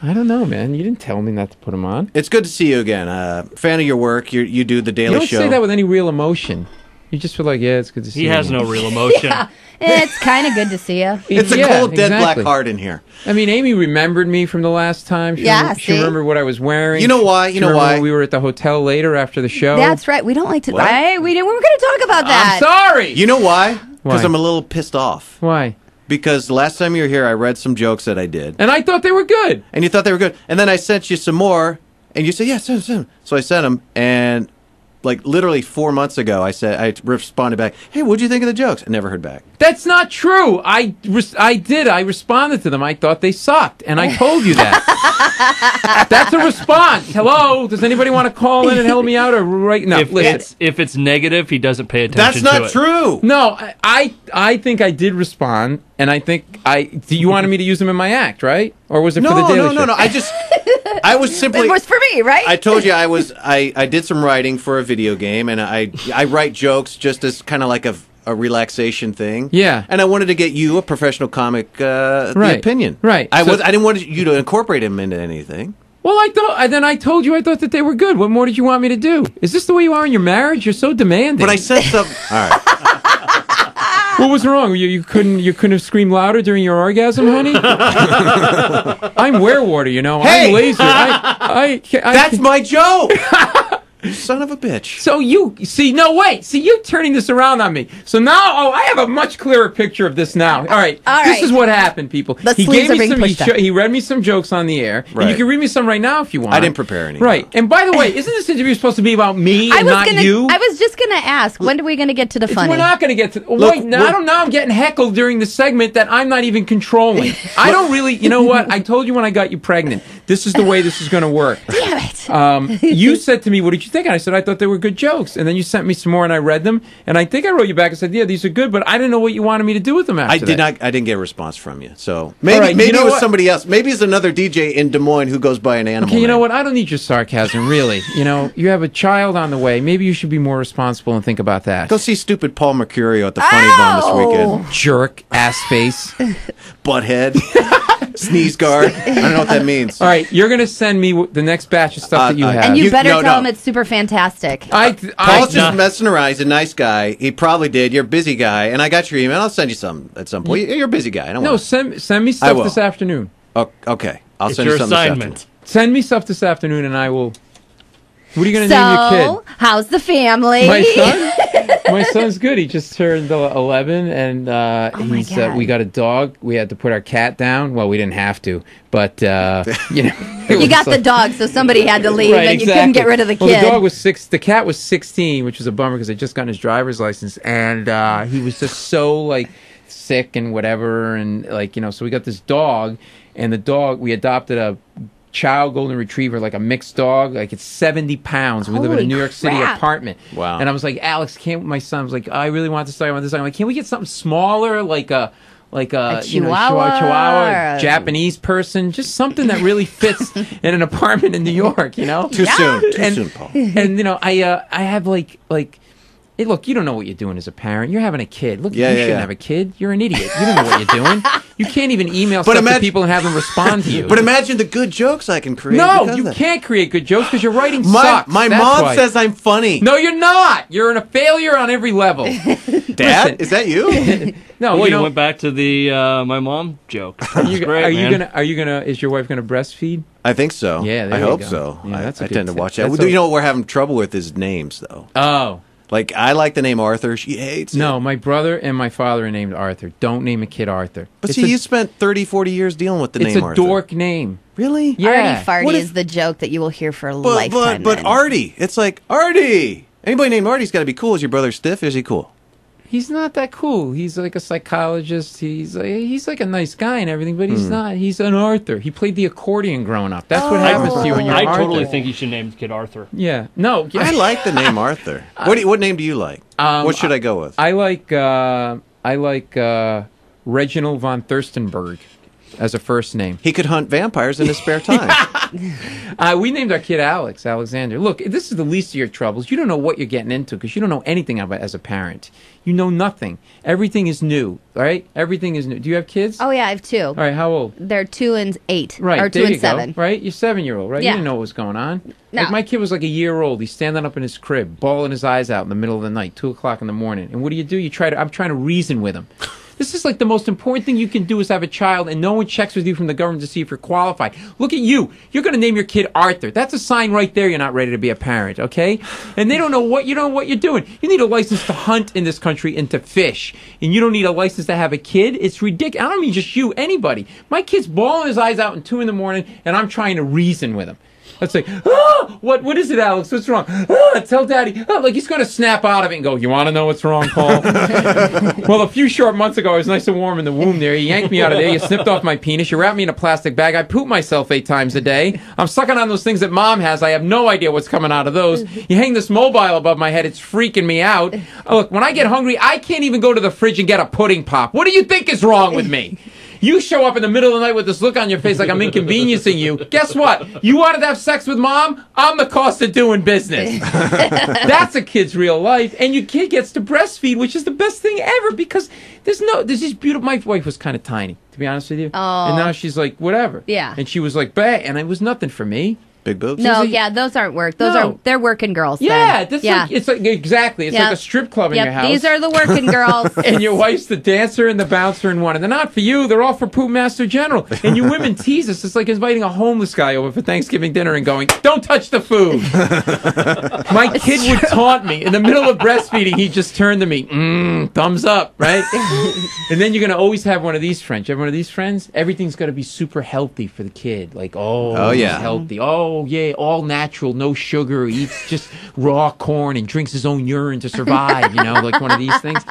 I don't know, man. You didn't tell me not to put them on. It's good to see you again. Fan of your work. You do the Daily Show. You don't say that with any real emotion. You just feel like, yeah, it's good to see you. He has no real emotion. Yeah, it's kind of good to see you. It's a cold, dead black heart in here. I mean, Amy remembered me from the last time. She remembered what I was wearing. You know why? You know why? We were at the hotel later after the show. That's right. We don't like to... we were going to talk about that. I'm sorry. You know why? Because I'm a little pissed off. Why? Because the last time you were here, I read some jokes that I did. And I thought they were good. And you thought they were good. And then I sent you some more, and you said, yeah, send them. So I sent them, and like literally 4 months ago, I responded back, hey, what'd you think of the jokes? I never heard back. That's not true. I did. I responded to them. I thought they sucked, and I told you that. That's a response. Hello? Does anybody want to call in and help me out? Or no, if it's negative, he doesn't pay attention. That's not true. No, I think I did respond, and I think you wanted me to use them in my act, right? Or was it for the Daily Show? No. I was simply... It was for me, right? I told you I did some writing for a video game, and I write jokes just as kind of like a relaxation thing. Yeah. And I wanted to get you, a professional comic, the opinion. Right. I didn't want you to incorporate him into anything. Well, I told you I thought that they were good. What more did you want me to do? Is this the way you are in your marriage? You're so demanding. But I said something... All right. What was wrong? You couldn't have screamed louder during your orgasm, honey? I'm werewater, you know. Hey! I'm laser. That's my joke! You son of a bitch. So you're turning this around on me. So now, I have a much clearer picture of this now. All right. This is what happened, people. He read me some jokes on the air. Right. And you can read me some right now if you want. I didn't prepare any. Right. And by the way, isn't this interview supposed to be about me and not you? I was just going to ask, when are we going to get to the funny? We're not going to get to... now I'm getting heckled during the segment that I'm not even controlling. I don't really... You know what? I told you when I got you pregnant, this is the way this is going to work. Damn it. You said to me, what did you think? And I said, I thought they were good jokes. And then you sent me some more and I read them. And I think I wrote you back and said, yeah, these are good, but I didn't know what you wanted me to do with them after that. I didn't get a response from you. So maybe it was somebody else. Maybe it's another DJ in Des Moines who goes by an animal Okay, you know name. what? I don't need your sarcasm, really. You know, you have a child on the way. Maybe you should be more responsible and think about that. Go see stupid Paul Mecurio at the Funny Bone this weekend. Jerk, ass face. Butthead. Sneeze guard. I don't know what that means. All right, you're going to send me the next batch of stuff that you have. And you better tell him it's super fantastic. Paul's just messing around. He's a nice guy. He probably did. You're a busy guy. And I got your email. I'll send you some at some point. You're a busy guy. I don't want send me stuff this afternoon. Oh, okay. I'll it's send your you something assignment. this afternoon. Send me stuff this afternoon and I will... What are you going to name your kid? How's the family? My son? My son's good. He just turned 11, and we got a dog. We had to put our cat down. Well, we didn't have to, but you know, you got the dog, so somebody had to leave, and you couldn't get rid of the kid. Well, the dog was the cat was 16, which was a bummer because I just got his driver's license, and he was just so sick and whatever, and so we got this dog, and the dog we adopted a child golden retriever, like a mixed dog, it's 70 pounds. We live in a New York City apartment. Wow. And I was like, Alex, my son was like, I really want this dog, I want this dog. I'm like, can we get something smaller, like a Chihuahua, Japanese person, just something that really fits in an apartment in New York, Too soon, Paul. And I have hey, look, you don't know what you're doing as a parent. You're having a kid. Look, you shouldn't have a kid. You're an idiot. You don't know what you're doing. You can't even email stuff to people and have them respond to you. But imagine the good jokes I can create. No, you can't create good jokes because your writing sucks. My mom says I'm funny. No, you're not. You're a failure on every level. Dad, is that you? No, well, you went back to the my mom joke. Is your wife gonna breastfeed? I think so. Yeah, I hope so. Yeah, I tend to watch that. You know what we're having trouble with is names, though. Oh. I like the name Arthur. She hates it. No, my brother and my father are named Arthur. Don't name a kid Arthur. But you spent 30 , 40 years dealing with the name Arthur. It's a dork name. Really? Yeah. Artie Farty is the joke that you will hear for a lifetime. But Artie. It's like, Artie. Anybody named Artie's got to be cool. Is your brother stiff? Is he cool? He's not that cool. He's like a psychologist. He's like a nice guy and everything, but he's not. He's an Arthur. He played the accordion growing up. That's what happens to you when you're Arthur. I totally think you should name the kid Arthur. Yeah. No. I like the name Arthur. What name do you like? What should I go with? I like Reginald von Thurstenberg. as a first name. He could hunt vampires in his spare time. We named our kid Alexander. Look, this is the least of your troubles. You don't know what you're getting into because you don't know anything about as a parent. You know nothing. Everything is new, all right? Everything is new. Do you have kids? Oh, yeah, I have 2. All right, how old? They're 2 and 8. Right, or 2 there and you 7. go, right? You're 7-year-old, right? Yeah. You didn't know what was going on. No. Like my kid was like a year old. He's standing up in his crib, bawling his eyes out in the middle of the night, 2 o'clock in the morning. And what do? I'm trying to reason with him. This is like the most important thing you can do is have a child, and no one checks with you from the government to see if you're qualified. Look at you. You're going to name your kid Arthur. That's a sign right there you're not ready to be a parent, okay? And they don't know what you're doing. You need a license to hunt in this country and to fish. And you don't need a license to have a kid. It's ridiculous. I don't mean just you, anybody. My kid's bawling his eyes out at 2 in the morning, and I'm trying to reason with him. Let's say, what is it, Alex? What's wrong? Tell Daddy. Like he's going to snap out of it and go, you want to know what's wrong, Paul? Well, a few short months ago, I was nice and warm in the womb there. You yanked me out of there. You snipped off my penis. You wrapped me in a plastic bag. I poop myself 8 times a day. I'm sucking on those things that Mom has. I have no idea what's coming out of those. You hang this mobile above my head. It's freaking me out. Look, when I get hungry, I can't even go to the fridge and get a pudding pop. What do you think is wrong with me? You show up in the middle of the night with this look on your face like I'm inconveniencing you. Guess what? You wanted to have sex with Mom? I'm the cost of doing business. That's a kid's real life. And your kid gets to breastfeed, which is the best thing ever because there's these beautiful... My wife was kind of tiny, to be honest with you. Oh. And now she's like, whatever. Yeah. And she was like, bah, and it was nothing for me. Big boobs? No, yeah, those aren't work. They're working girls. Yeah, then. it's like exactly. It's like a strip club in your house. These are the working girls. And your wife's the dancer and the bouncer in one. And they're not for you. They're all for Poop Master General. And you women tease us. It's like inviting a homeless guy over for Thanksgiving dinner and going, don't touch the food. My kid would taunt me. In the middle of breastfeeding, he'd just turn to me, thumbs up, right? And then you're going to always have one of these friends. You have one of these friends? Everything's got to be super healthy for the kid. Like, yeah. healthy. Oh, yeah, all natural, no sugar, eats just raw corn and drinks his own urine to survive, like one of these things.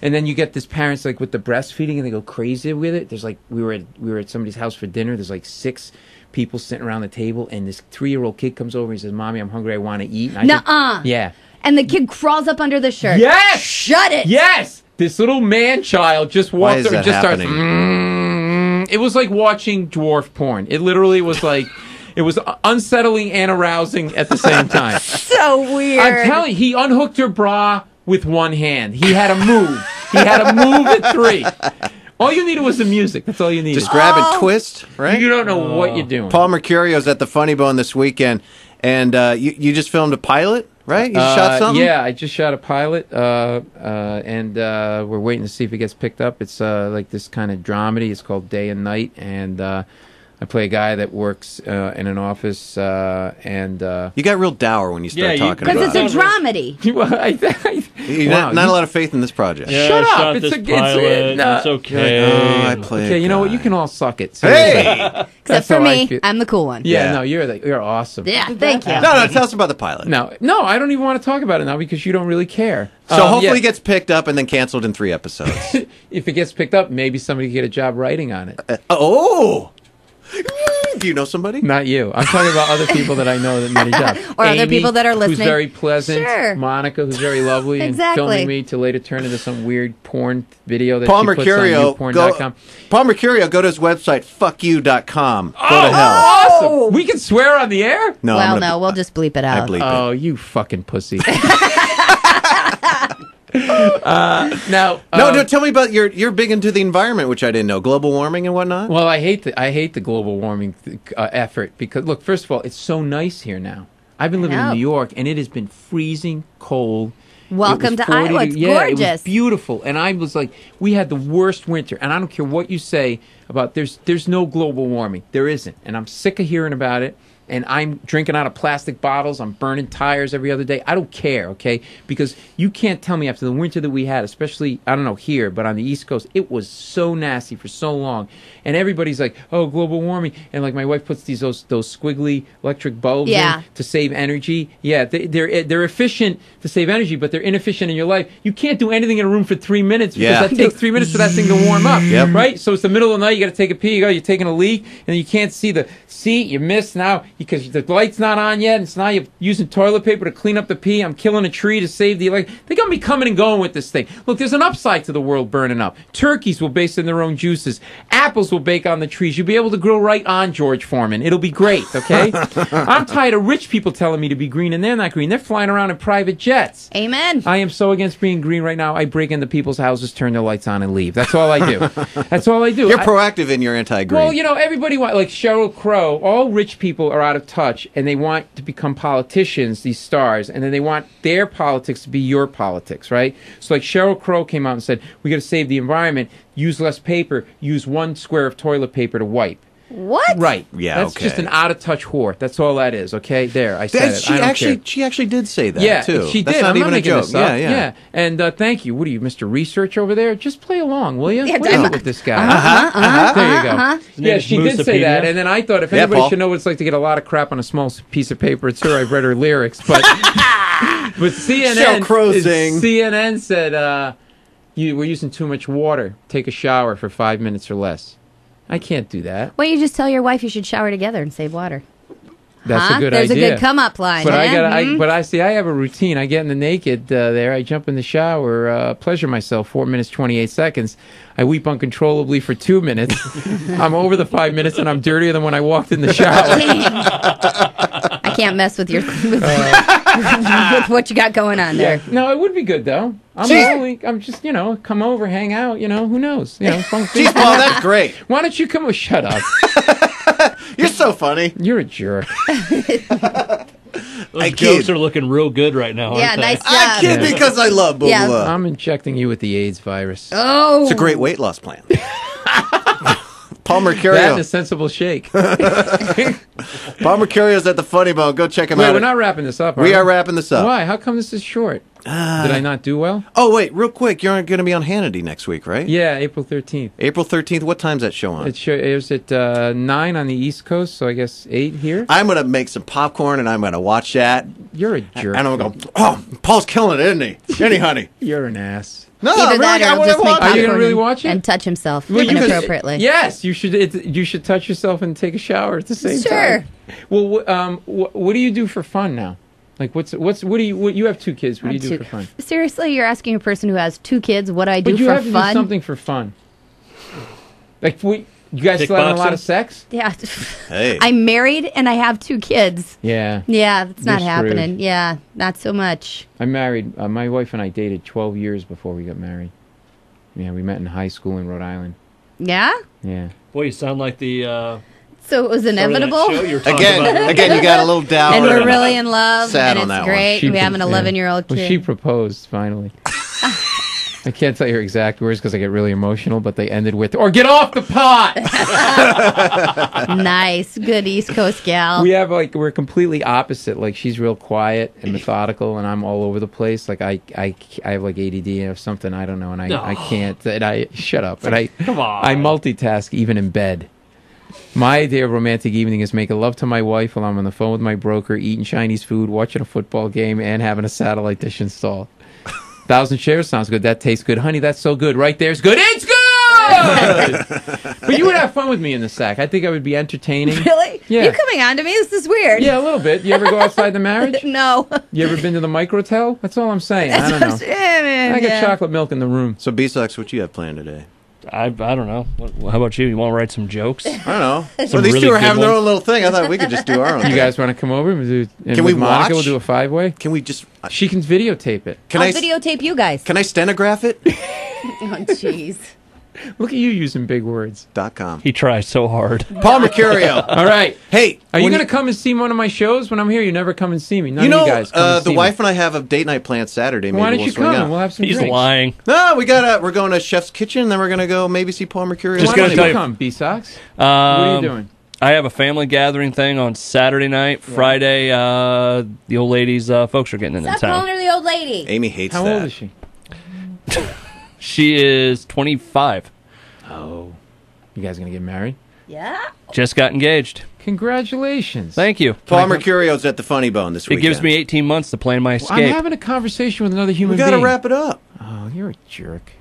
And then you get this parents like with the breastfeeding and they go crazy with it. There's like we were at somebody's house for dinner. There's like 6 people sitting around the table and this 3-year-old kid comes over and he says, "Mommy, I'm hungry. I want to eat." And Nuh-uh. Yeah. And the kid crawls up under the shirt. Yes. Shut it. Yes. This little man child just walks up and just starts. It was like watching dwarf porn. It literally was like. It was unsettling and arousing at the same time. So weird. I'm telling you, he unhooked her bra with one hand. He had to move. He had to move at 3. All you needed was the music. That's all you needed. Just grab and twist, right? You don't know what you're doing. Paul Mercurio's at the Funny Bone this weekend, and you just filmed a pilot, right? You shot something? Yeah, I just shot a pilot, and we're waiting to see if it gets picked up. It's like this kind of dramedy. It's called Day and Night, and I play a guy that works in an office, and you got real dour when you start talking about it. Because it's a dramedy. Not a lot of faith in this project. Yeah, Shut I up! It's okay. I play. Okay, you know what? You can all suck it. Hey! Except for me, I'm the cool one. Yeah, no, you're awesome. Yeah, thank you. No, tell us about the pilot. No, I don't even want to talk about it now because you don't really care. So hopefully it gets picked up and then canceled in 3 episodes. If it gets picked up, maybe somebody can get a job writing on it. Do you know somebody? Not you. I'm talking about other people that I know that many jobs. Or Amy, other people that are listening. Who's very pleasant. Sure. Monica, who's very lovely. Exactly. And filming me to later turn into some weird porn video that Paul she Mercurio, puts on YouPorn.com. Paul Mercurio, go to his website, fuckyou.com. Go to hell. Awesome! We can swear on the air? No, we'll just bleep it out. I bleep it. Oh, you fucking pussy. No, tell me about you're big into the environment, which I didn't know, global warming and whatnot. Well, I hate the global warming effort because look, first of all, it's so nice here now. I've been living in New York, and it has been freezing cold. Welcome to Iowa. It's gorgeous. It was beautiful, and I was like, we had the worst winter, and I don't care what you say about there's no global warming. There isn't, and I'm sick of hearing about it. And I'm drinking out of plastic bottles. I'm burning tires every other day. I don't care, okay? Because you can't tell me after the winter that we had, especially, I don't know, here, but on the East Coast, it was so nasty for so long. And everybody's like, oh, global warming. And like my wife puts those squiggly electric bulbs in to save energy. Yeah, they're efficient to save energy, but they're inefficient in your life. You can't do anything in a room for 3 minutes because that takes 3 minutes for that thing to warm up, right? So it's the middle of the night. You got to take a pee. You're taking a leak, and you can't see the seat. You missed now because the light's not on yet, and so now you're using toilet paper to clean up the pee. I'm killing a tree to save the electric. They're going to be coming and going with this thing. Look, there's an upside to the world burning up. Turkeys will base in their own juices. Apples will bake on the trees. You'll be able to grow right on George Foreman. It'll be great, okay? I'm tired of rich people telling me to be green, and they're not green. They're flying around in private jets. Amen. I am so against being green right now. I break into people's houses, turn their lights on, and leave. That's all I do. That's all I do. You're proactive in your anti-green. Well, you know, everybody wants, like Sheryl Crow, all rich people are out of touch, and they want to become politicians, these stars, and then they want their politics to be your politics, right? So like Sheryl Crow came out and said, we got to save the environment, use less paper, use 1 square of toilet paper to wipe. What? Right. Yeah, That's just an out-of-touch whore. That's all that is, okay? There, I said it. She actually did say that, yeah, too. She did. That's not I'm even not a joke. This up. Yeah. And thank you. What are you, Mr. Research over there? Just play along, will you? Yeah, What is it with this guy? There you go. Yeah, she did say that, and then I thought if anybody should know what it's like to get a lot of crap on a small piece of paper, it's her. I've read her lyrics, but CNN said we're using too much water. Take a shower for 5 minutes or less. I can't do that. Why don't you just tell your wife you should shower together and save water? That's a good There's idea. a good come-up line. But I have a routine. I get in the naked there. I jump in the shower, pleasure myself 4 minutes 28 seconds. I weep uncontrollably for 2 minutes. I'm over the 5 minutes, and I'm dirtier than when I walked in the shower. I can't mess with your with what you got going on there. Yeah. No, it would be good though. I'm just come over, hang out. Who knows? Jeez, Paul, that's great. Why don't you come over? Shut up. You're so funny. You're a jerk. Those jokes are looking real good right now, aren't they? Nice job. I kid because I love Bubba. Yeah. I'm injecting you with the AIDS virus. Oh. It's a great weight loss plan. Paul Mecurio. That and a sensible shake. Paul Mercurio's at the Funny Bone. Go check him out. Wait, we're not wrapping this up, We are wrapping this up. Why? How come this is short? Did I not do well? Oh, wait, real quick. You're going to be on Hannity next week, right? Yeah, April 13th. April 13th. What time's that show on? It was at 9 on the East Coast, so I guess 8 here. I'm going to make some popcorn, and I'm going to watch that. You're a jerk. And I'm going to go, oh, Paul's killing it, isn't he? Isn't he, honey? You're an ass. No, Either that or he'll just make Are you going to popcorn really watch it? and touch himself Well, inappropriately. Yes, you should. You should touch yourself and take a shower at the same time. Well, what do you do for fun now? Like, what do you have 2 kids? What do you do for fun? Seriously, you're asking a person who has 2 kids what I do But you for have to fun? do something for fun. Like, you guys still having a lot of sex? Yeah. Hey. I'm married and I have 2 kids. Yeah. Yeah, that's not You're screwed. happening. Yeah, not so much. I'm married. My wife and I dated 12 years before we got married. Yeah, we met in high school in Rhode Island. Yeah? Yeah. Boy, you sound like the... So it was inevitable? Again, you got a little down. And we're really in love, Sad and on that it's one. great. We have an 11-year-old kid. Well, she proposed, finally. I can't tell you her exact words because I get really emotional, but they ended with, or get off the pot! Nice. Good East Coast gal. We're completely opposite. Like, she's real quiet and methodical, and I'm all over the place. Like, I have like ADD or something, I don't know, and I can't. And shut up. And Come on. I multitask even in bed. My idea of romantic evening is making love to my wife while I'm on the phone with my broker, eating Chinese food, watching a football game, and having a satellite dish installed. 1,000 shares sounds good. That tastes good. Honey, that's so good. Right there's good. It's good! But you would have fun with me in the sack. I think I would be entertaining. Really? Yeah. You coming on to me? This is weird. Yeah, a little bit. You ever go outside the marriage? No. You ever been to the microtel? That's all I'm saying. I don't know. I got chocolate milk in the room. So, b-sox, what you have planned today? I don't know. How about you? You want to write some jokes? I don't know. Some These really two are good having their ones. own little thing. I thought we could just do our own You thing. guys want to come over? Can we Monica, watch? We'll do a 5-way. Can we just... She can videotape it. I'll videotape you guys. Can I stenograph it? Oh, jeez. Look at you using big words. .com. He tries so hard. Paul Mecurio. All right. Hey. Are you going to come and see one of my shows when I'm here? You never come and see me. None You of know, you guys come and the see wife me. and I have a date night planned Saturday. Maybe Why don't we'll you swing come? out. We'll have some He's drinks. lying. No, we're going to Chef's Kitchen, then we're going to go maybe see Paul Mecurio. Just Why gonna don't tell you you- come, b-sox? What are you doing? I have a family gathering thing on Saturday night. Friday, the old lady's folks are getting into Stop town. calling her the old lady. Amy hates How that. old is she? She is 25. Oh. You guys going to get married? Yeah. Just got engaged. Congratulations. Thank you. Paul Mercurio's at the Funny Bone this It weekend. gives me 18 months to plan my I'm escape. having a conversation with another human We got to being. wrap it up. Oh, you're a jerk.